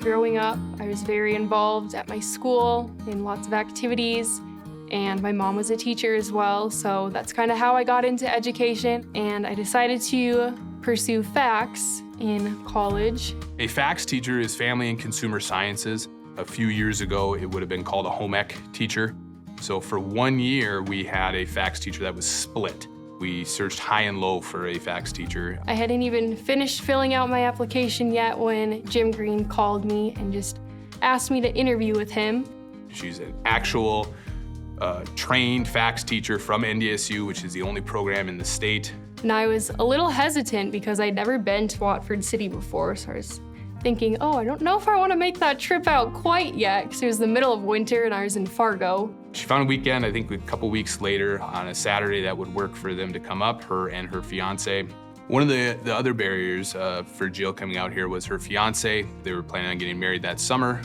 Growing up, I was very involved at my school in lots of activities, and my mom was a teacher as well, so that's kind of how I got into education, and I decided to pursue FACS in college. A FACS teacher is Family and Consumer Sciences. A few years ago, it would have been called a home ec teacher. So for 1 year, we had a FACS teacher that was split. We searched high and low for a FACS teacher. I hadn't even finished filling out my application yet when Jim Green called me and just asked me to interview with him. She's an actual trained FACS teacher from NDSU, which is the only program in the state. And I was a little hesitant because I'd never been to Watford City before, so I was thinking, oh, I don't know if I want to make that trip out quite yet, because it was the middle of winter and I was in Fargo. She found a weekend, I think a couple weeks later, on a Saturday that would work for them to come up, her and her fiance. One of the other barriers for Jill coming out here was her fiance. They were planning on getting married that summer.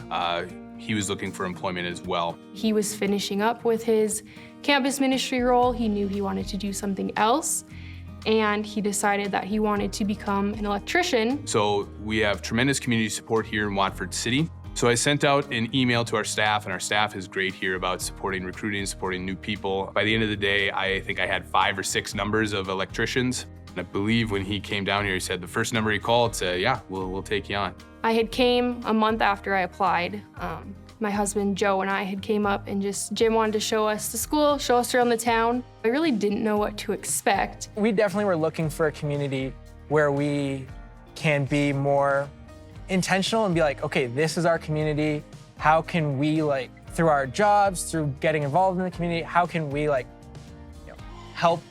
He was looking for employment as well. He was finishing up with his campus ministry role. He knew he wanted to do something else, and he decided that he wanted to become an electrician. So we have tremendous community support here in Watford City. So I sent out an email to our staff, and our staff is great here about supporting recruiting, supporting new people. By the end of the day, I think I had 5 or 6 numbers of electricians. And I believe when he came down here, he said the first number he called said, yeah, we'll take you on. I had came a month after I applied. My husband, Joe, and I had came up and Jim wanted to show us the school, show us around the town. I really didn't know what to expect. We definitely were looking for a community where we can be more intentional and be like, okay, this is our community. How can we, through our jobs, through getting involved in the community, how can we, help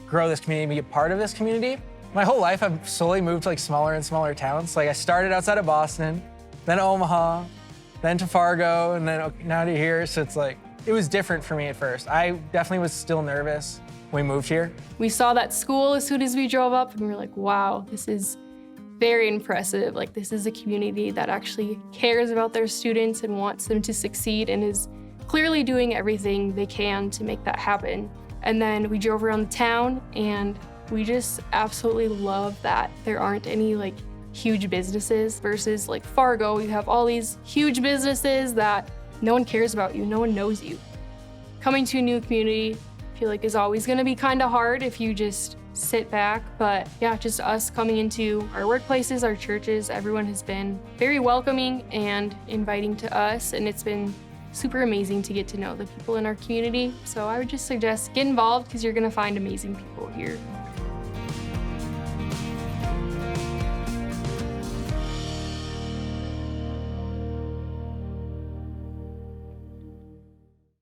grow this community and be a part of this community? My whole life, I've slowly moved to smaller and smaller towns. I started outside of Boston, then Omaha, then to Fargo, and then now to here. So it's it was different for me at first. I definitely was still nervous when we moved here. We saw that school as soon as we drove up, and we were like, wow, this is very impressive. This is a community that actually cares about their students and wants them to succeed and is clearly doing everything they can to make that happen. And then we drove around the town, and we just absolutely love that there aren't any huge businesses versus Fargo. You have all these huge businesses that no one cares about you, no one knows you. Coming to a new community, I feel is always gonna be kind of hard if you just sit back, but yeah, just us coming into our workplaces, our churches, everyone has been very welcoming and inviting to us, and it's been super amazing to get to know the people in our community. So I would just suggest get involved because you're gonna find amazing people here.